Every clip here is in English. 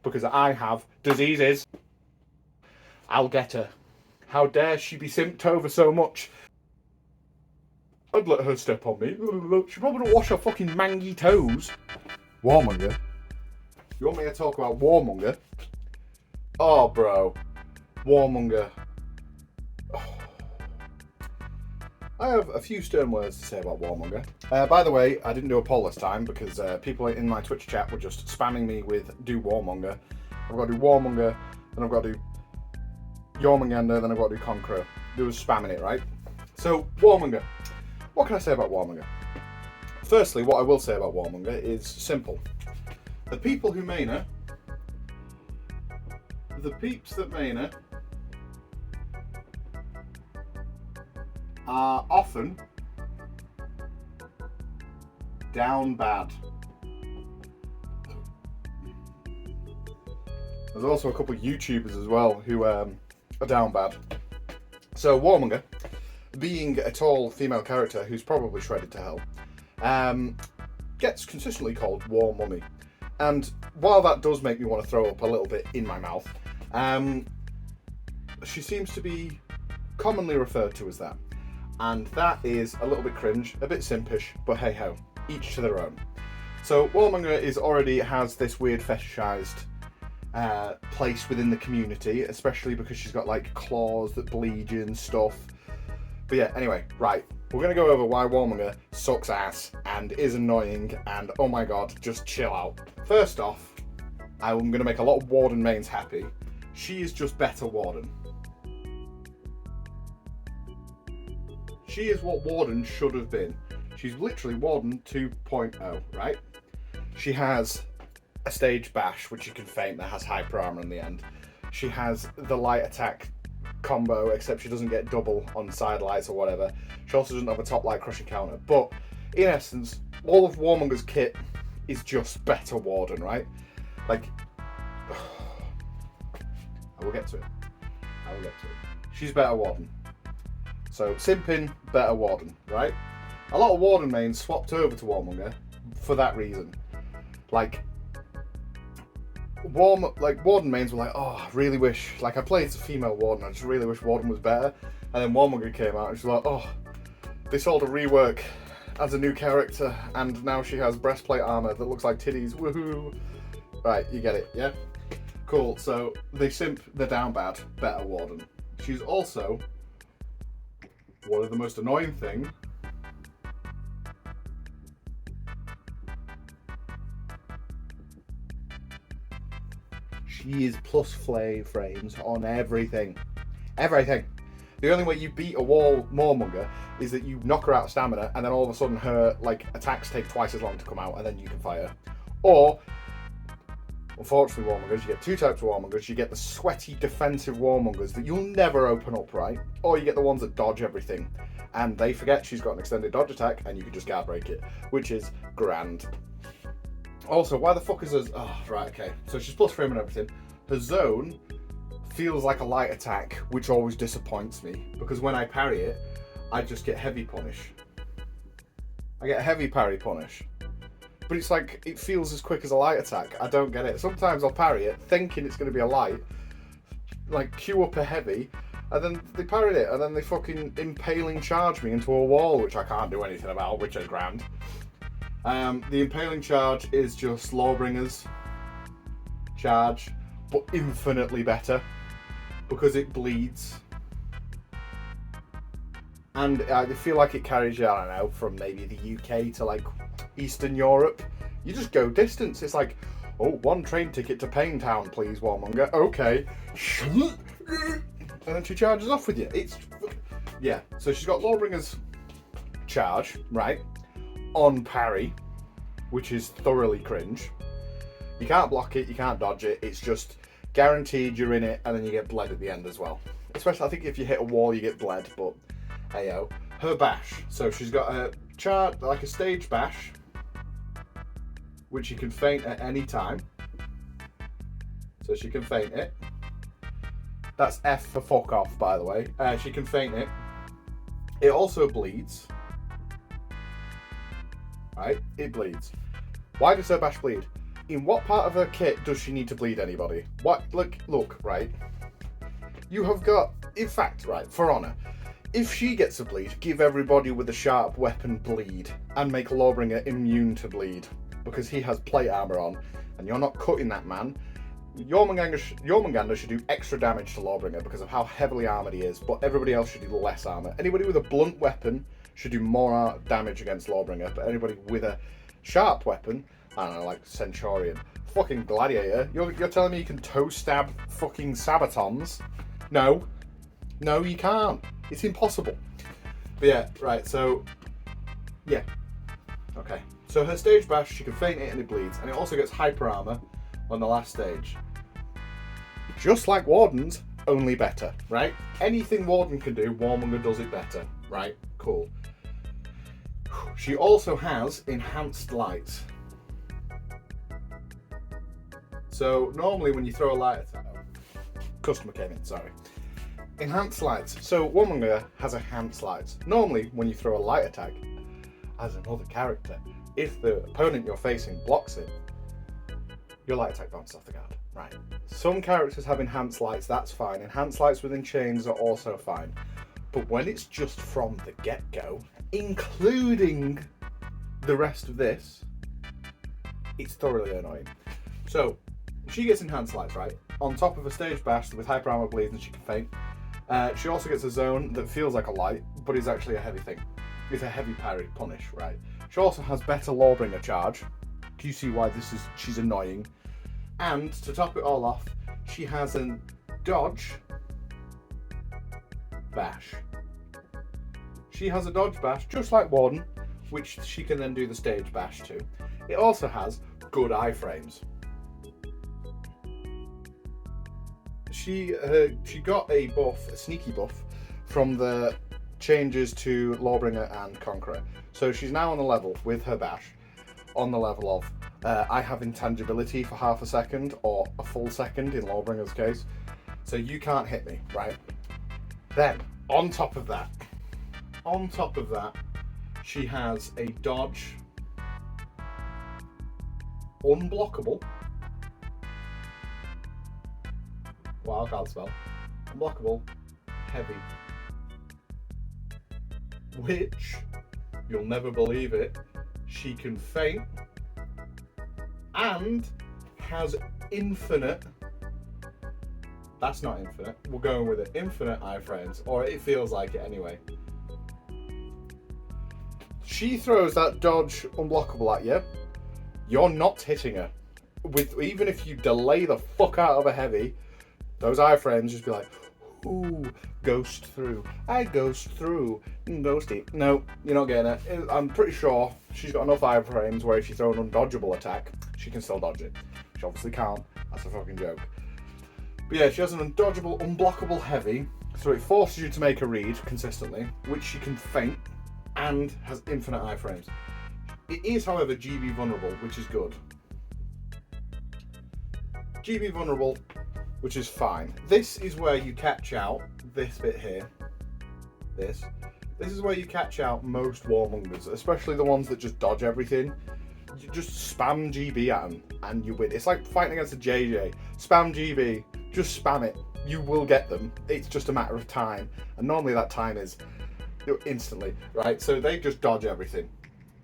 because I have diseases. I'll get her. How dare she be simped over so much? I'd let her step on me. She probably don't wash her fucking mangy toes. Warmonger? You want me to talk about Warmonger? Oh, bro. Warmonger. Oh. I have a few stern words to say about Warmonger. By the way, I didn't do a poll this time because people in my Twitch chat were just spamming me with do Warmonger. I've got to do Warmonger, then I've got to do Jormungandr, then I've got to do Conqueror. They was spamming it, right? So, Warmonger. What can I say about Warmonger? Firstly, what I will say about Warmonger is simple. The people who main her, the peeps that main her, are often down bad. There's also a couple of YouTubers as well who are down bad. So Warmonger, being a tall female character who's probably shredded to hell, gets consistently called War Mummy. And while that does make me want to throw up a little bit in my mouth, she seems to be commonly referred to as that. And that is a little bit cringe, a bit simpish, but hey ho, each to their own. So Warmonger already has this weird fetishized place within the community, especially because she's got like claws that bleed you and stuff. But yeah, anyway, right, we're going to go over why Warmonger sucks ass and is annoying and oh my god, just chill out. First off, I'm going to make a lot of Warden mains happy. She is just better Warden. She is what Warden should have been. She's literally Warden 2.0, right? She has a stage bash, which you can feint, that has hyper armor in the end. She has the light attack combo, except she doesn't get double on side lights or whatever. She also doesn't have a top light crushing counter. But in essence, all of Warmonger's kit is just better Warden, right? Like, I will get to it. She's better Warden. So, SIMPIN, better Warden, right? A lot of Warden mains swapped over to Warmonger for that reason. Like Warden mains were like, oh, I really wish, like I played as a female Warden, I just really wish Warden was better. And then Warmonger came out and she's like, oh, they sold a rework as a new character and now she has breastplate armor that looks like titties, woohoo. Right, you get it, yeah? Cool, so they simp the down bad, better Warden. She's also one of the most annoying thing. She is plus frames on everything. Everything. The only way you beat a Warmonger is that you knock her out of stamina and then all of a sudden her like attacks take twice as long to come out and then you can fight her. Or, unfortunately Warmongers, you get two types of Warmongers. You get the sweaty defensive Warmongers that you'll never open up, right? Or you get the ones that dodge everything. And they forget she's got an extended dodge attack and you can just guard break it, which is grand. Also, why the fuck is her... Oh, right, okay. So she's plus frame and everything. Her zone feels like a light attack, which always disappoints me. Because when I parry it, I just get heavy punish. I get heavy parry punish. But it's like, it feels as quick as a light attack. I don't get it. Sometimes I'll parry it, thinking it's going to be a light. Like, queue up a heavy, and then they parried it, and then they fucking impaling charge me into a wall, which I can't do anything about, which is grand. The impaling charge is just Lawbringer's charge, but infinitely better because it bleeds. And I feel like it carries you, I don't know, from maybe the UK to like Eastern Europe. You just go distance. It's like, oh, one train ticket to Paintown, please, Warmonger. Okay. And then she charges off with you. It's, yeah. So she's got Lawbringer's charge, right? On parry, which is thoroughly cringe. You can't block it, you can't dodge it, it's just guaranteed you're in it and then you get bled at the end as well. Especially I think if you hit a wall you get bled, but heyo. Her bash, so she's got a chart, like a stage bash, which you can feint at any time. So she can feint it. That's F for fuck off, by the way. She can feint it. It also bleeds. Right? It bleeds. Why does her bash bleed? In what part of her kit does she need to bleed anybody? What? Look, right? You have got, in fact, right, for honour, if she gets a bleed, give everybody with a sharp weapon bleed, and make Lawbringer immune to bleed, because he has plate armour on, and you're not cutting that man. Warmonger should do extra damage to Lawbringer because of how heavily armoured he is, but everybody else should do less armour. Anybody with a blunt weapon should do more damage against Lawbringer, but anybody with a sharp weapon, I don't know, like Centurion, fucking Gladiator, you're telling me you can toe stab fucking Sabatons? No, you can't. It's impossible. But yeah, right, so, yeah. Okay. So her stage bash, she can feint it and it bleeds, and it also gets hyper armor on the last stage. Just like Warden's, only better, right? Anything Warden can do, Warmonger does it better, right? Cool. She also has enhanced lights. So normally when you throw a light attack, customer came in, sorry. Enhanced lights. So Warmonger has enhanced lights. Normally when you throw a light attack as another character, if the opponent you're facing blocks it, your light attack bounces off the guard. Right. Some characters have enhanced lights, that's fine. Enhanced lights within chains are also fine. But when it's just from the get-go, including the rest of this, it's thoroughly annoying. So, she gets enhanced lights, right? On top of a stage bash with hyper armor bleeds and she can feint. She also gets a zone that feels like a light, but is actually a heavy thing. It's a heavy parry punish, right? She also has better Lawbringer charge. Do you see why she's annoying? And to top it all off, she has a dodge bash. She has a dodge bash, just like Warden, which she can then do the stage bash to. It also has good iframes. She got a buff, a sneaky buff, from the changes to Lawbringer and Conqueror. So she's now on the level with her bash, on the level of I have intangibility for half a second or a full second in Lawbringer's case, so you can't hit me, right? Then, on top of that, she has a dodge Unblockable. Wow, I can't spell. Unblockable heavy. Which, you'll never believe it, she can feint and has infinite, that's not infinite, we're going with it, infinite iframes, or it feels like it anyway. She throws that dodge Unblockable at you, you're not hitting her. Even if you delay the fuck out of a heavy, those iframes just be like, ooh, ghost through. I ghost through. Ghosty. No, you're not getting it. I'm pretty sure she's got enough iframes where if you throw an undodgeable attack, she can still dodge it. She obviously can't. That's a fucking joke. But yeah, she has an undodgeable, unblockable heavy, so it forces you to make a read consistently, which she can feint, and has infinite iframes. It is, however, GB vulnerable, which is good. GB vulnerable, which is fine. This is where you catch out this bit here. This is where you catch out most Warmongers, especially the ones that just dodge everything. You just spam GB at them and you win. It's like fighting against a JJ. Spam GB, just spam it. You will get them. It's just a matter of time. And normally that time is instantly, right? So they just dodge everything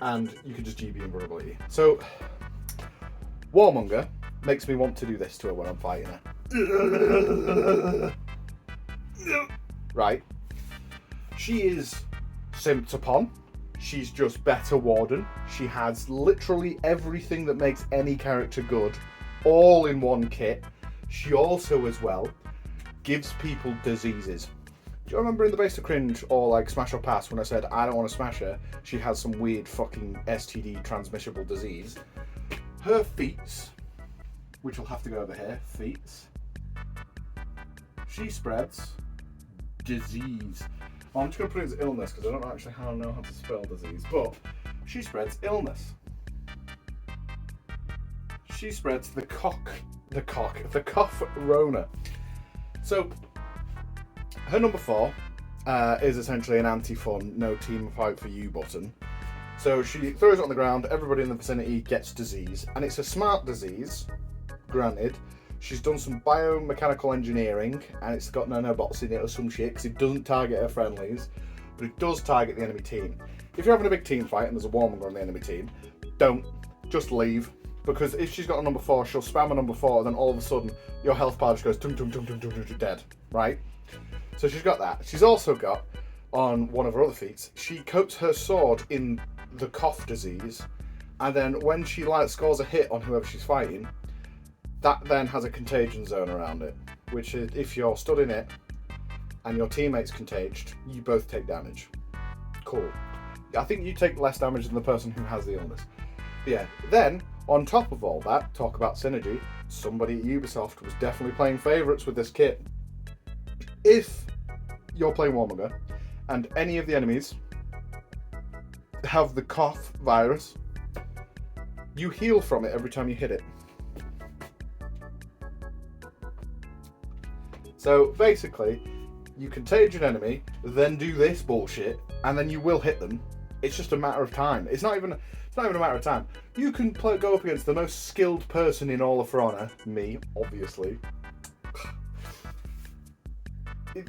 and you can just GB invulnerability. So Warmonger makes me want to do this to her when I'm fighting her. Right. She is simped upon. She's just better Warden. She has literally everything that makes any character good, all in one kit. She also, as well, gives people diseases. Do you remember in the Base to Cringe or like Smash or Pass when I said I don't want to smash her? She has some weird fucking STD transmissible disease. Her feats, which will have to go over here, feats. She spreads disease. Well, I'm just going to put it as illness because I don't actually know how to spell disease, but she spreads illness. She spreads the cough Rona. So, her number 4 is essentially an anti-fun, no team fight for you button. So she throws it on the ground, everybody in the vicinity gets disease, and it's a smart disease, granted. She's done some biomechanical engineering, and it's got nanobots in it or some shit, because it doesn't target her friendlies, but it does target the enemy team. If you're having a big team fight and there's a Warmonger on the enemy team, don't. Just leave. Because if she's got a number 4, she'll spam a number 4, and then all of a sudden, your health bar just goes tum tum tum tum tum tum, dead, right? So she's got that. She's also got, on one of her other feats, she coats her sword in the cough disease, and then when she scores a hit on whoever she's fighting, that then has a contagion zone around it, which is, if you're stood in it and your teammate's contaged, you both take damage. Cool. I think you take less damage than the person who has the illness. But yeah, then, on top of all that, talk about synergy, somebody at Ubisoft was definitely playing favourites with this kit. If you're playing Warmonger and any of the enemies have the cough virus, you heal from it every time you hit it. So basically, you contage an enemy, then do this bullshit, and then you will hit them. It's just a matter of time. It's not even a matter of time. You can go up against the most skilled person in all of For Honor, me, obviously.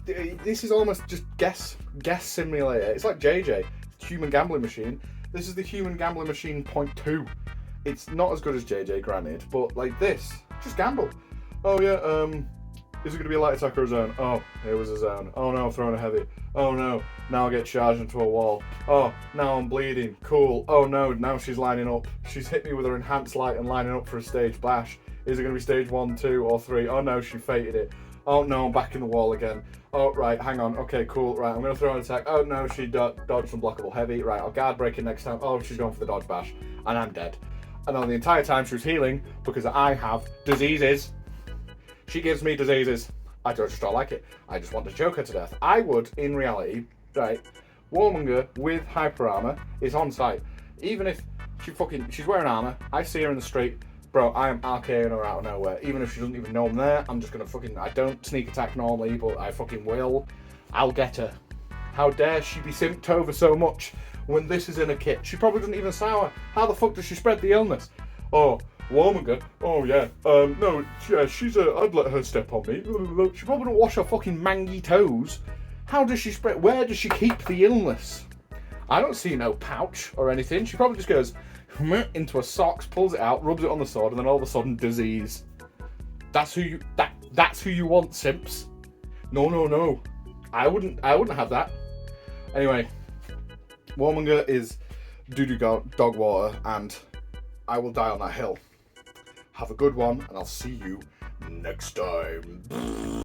This is almost just guess simulator. It's like JJ, Human Gambling Machine. This is the Human Gambling Machine .2. It's not as good as JJ, granted, but like this, just gamble. Oh yeah, is it going to be a light attack or a zone? Oh, it was a zone. Oh no, I'm throwing a heavy. Oh no, now I'll get charged into a wall. Oh, now I'm bleeding. Cool. Oh no, now she's lining up. She's hit me with her enhanced light and lining up for a stage bash. Is it going to be stage 1, 2, or 3? Oh no, she fated it. Oh no, I'm back in the wall again. Oh right, hang on. Okay, cool. Right, I'm going to throw an attack. Oh no, she dodged Unblockable heavy. Right, I'll guard break it next time. Oh, she's going for the dodge bash. And I'm dead. And on the entire time she was healing, because I have diseases, she gives me diseases. I just don't like it. I just want to choke her to death. I would, in reality, right, Warmonger with hyper armor is on site. Even if she's wearing armor, I see her in the street, bro, I am RKing her out of nowhere. Even if she doesn't even know I'm there, I'm just gonna I don't sneak attack normally, but I fucking will. I'll get her. How dare she be simped over so much when this is in a kit? She probably doesn't even sour. How the fuck does she spread the illness? Oh, Warmonger? Oh yeah. No, yeah, I'd let her step on me. She probably don't wash her fucking mangy toes. How does she spread? Where does she keep the illness? I don't see no pouch or anything. She probably just goes into her socks, pulls it out, rubs it on the sword, and then all of a sudden disease. That's who you want, simps. No. I wouldn't have that. Anyway, Warmonger is doo-doo dog water, and I will die on that hill. Have a good one, and I'll see you next time.